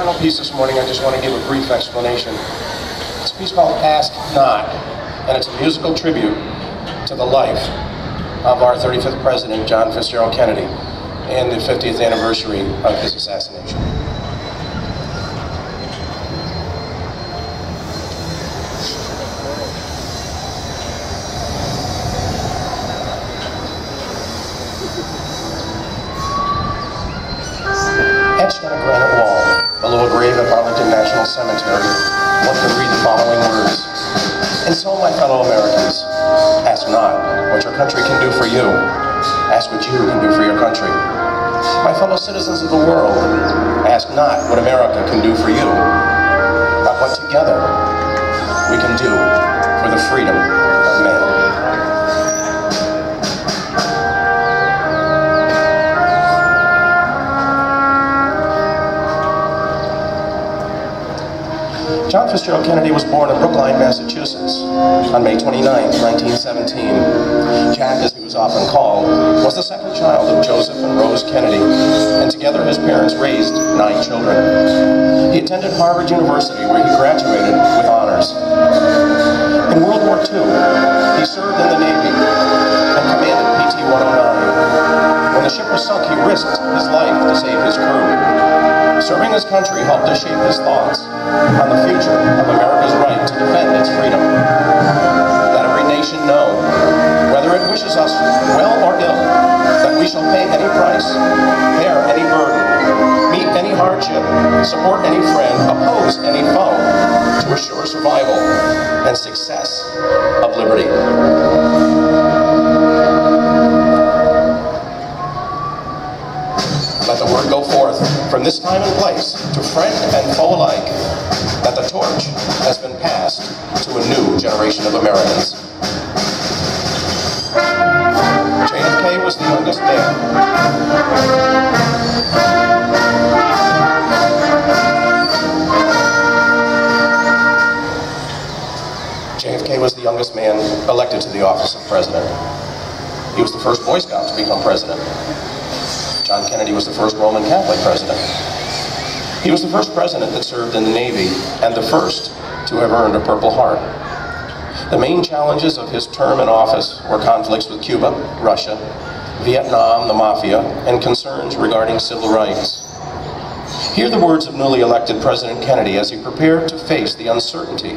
final piece this morning, I just want to give a brief explanation. It's a piece called Ask Not, and it's a musical tribute to the life of our 35th President, John Fitzgerald Kennedy, and the 50th anniversary of his assassination. Etched on a granite wall below a grave at Arlington National Cemetery, one can read the following words. And so, my fellow Americans, ask not what your country can do for you. Ask what you can do for your country. My fellow citizens of the world, ask not what America can do for you, but what together we can do for the freedom of man. John Fitzgerald Kennedy was born in Brookline, Massachusetts on May 29, 1917. Jack, as he was often called, was the second child of Joseph and Rose Kennedy, and together his parents raised 9 children. He attended Harvard University, where he graduated with honors. In World War II, he served in the Navy and commanded PT-109. When the ship was sunk, he risked his life to save his crew. Serving his country helped to shape his thoughts on the future of America's right to defend its freedom. Let every nation know, whether it wishes us well or ill, that we shall pay any price, bear any burden, meet any hardship, support any friend, oppose any foe, to assure survival and success of liberty. Let the word go forth from this time and place to friend and foe alike that the torch has been passed to a new generation of Americans. JFK was the youngest man. JFK was the youngest man elected to the office of president. He was the first Boy Scout to become president. John Kennedy was the first Roman Catholic president. He was the first president that served in the Navy and the first to have earned a Purple Heart. The main challenges of his term in office were conflicts with Cuba, Russia, Vietnam, the Mafia, and concerns regarding civil rights. Hear the words of newly elected President Kennedy as he prepared to face the uncertainty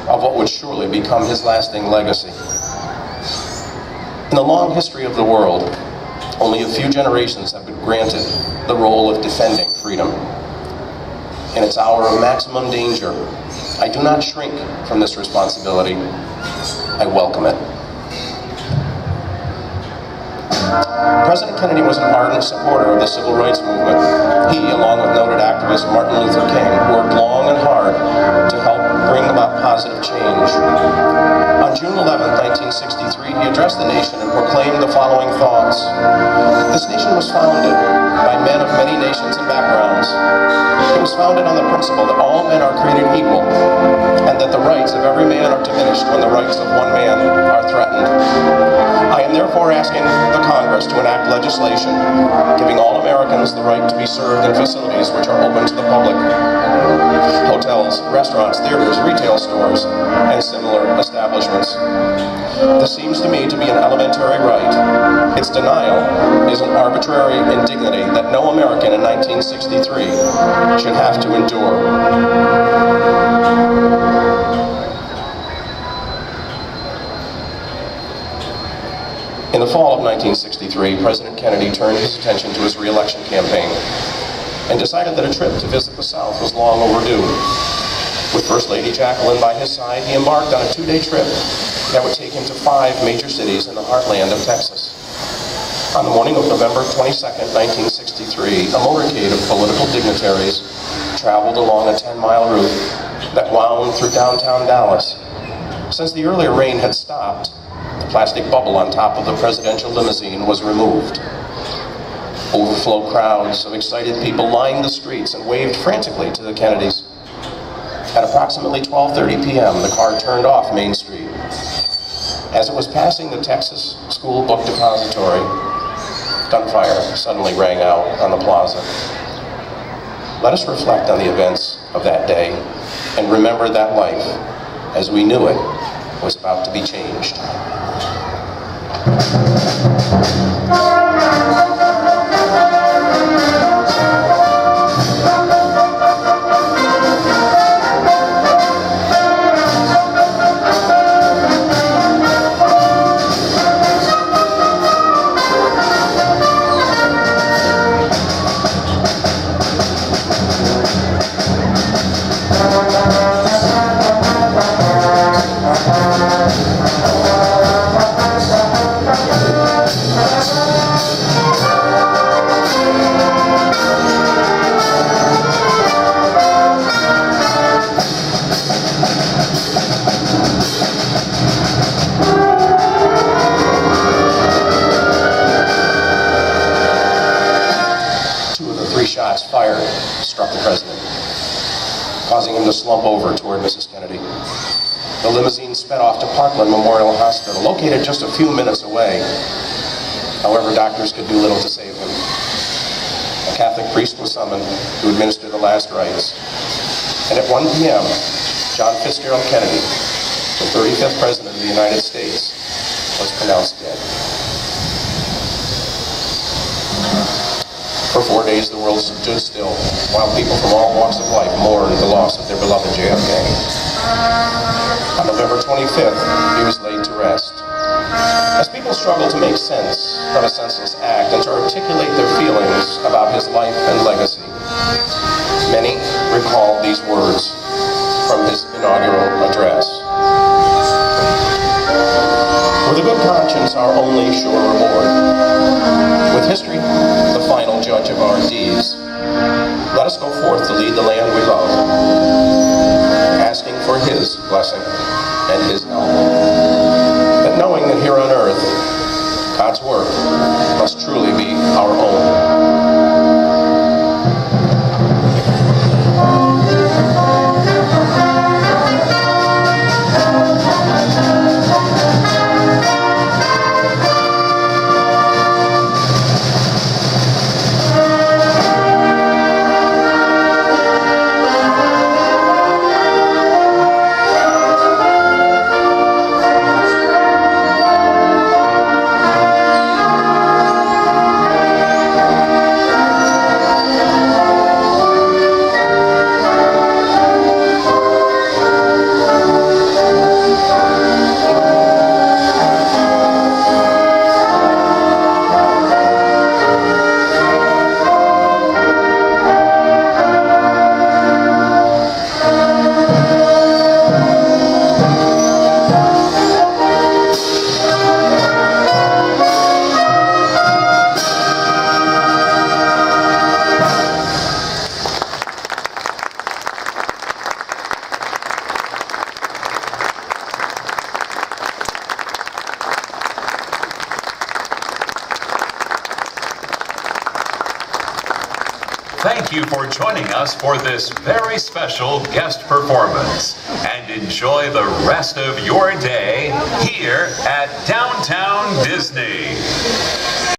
of what would surely become his lasting legacy. In the long history of the world, only a few generations have been granted the role of defending freedom. In its hour of maximum danger, I do not shrink from this responsibility. I welcome it. President Kennedy was an ardent supporter of the civil rights movement. He, along with noted activist Martin Luther King, worked long and hard to help bring about positive change. On June 11, 1963, he addressed the nation and proclaimed the following thoughts. This nation was founded by men of many nations and backgrounds. It was founded on the principle that all men are created equal, and that the rights of every man are diminished when the rights of one man are threatened. I am therefore asking the Congress to enact legislation giving all Americans the right to be served in facilities which are open to the public. Hotels, restaurants, theaters, retail stores, and similar establishments. This seems to me to be an elementary right. Its denial is an arbitrary indignity that no American in 1963 should have to endure. In the fall of 1963, President Kennedy turned his attention to his re-election campaign and decided that a trip to visit the South was long overdue. With First Lady Jacqueline by his side, he embarked on a 2-day trip that would take him to 5 major cities in the heartland of Texas. On the morning of November 22, 1963, a motorcade of political dignitaries traveled along a 10-mile route that wound through downtown Dallas. Since the earlier rain had stopped, the plastic bubble on top of the presidential limousine was removed. Overflow crowds of excited people lined the streets and waved frantically to the Kennedys. At approximately 12:30 p.m., the car turned off Main Street. As it was passing the Texas School Book Depository, gunfire suddenly rang out on the plaza. Let us reflect on the events of that day and remember that life, as we knew it, was about to be changed. Shots fired struck the president, causing him to slump over toward Mrs. Kennedy. The limousine sped off to Parkland Memorial Hospital, located just a few minutes away. However, doctors could do little to save him. A Catholic priest was summoned to administer the last rites. And at 1 p.m., John Fitzgerald Kennedy, the 35th President of the United States, was pronounced dead. For 4 days, the world stood still, while people from all walks of life mourned the loss of their beloved JFK. On November 25th, he was laid to rest. As people struggled to make sense of a senseless act and to articulate their feelings about his life and legacy, many recalled these words from his inaugural address. With a good conscience, our only sure reward. With history, the final judge of our deeds, let us go forth to lead the land we love, asking for his blessing and his help. But knowing that here on earth, God's work must truly be our own. Thank you for joining us for this very special guest performance, and enjoy the rest of your day here at Downtown Disney.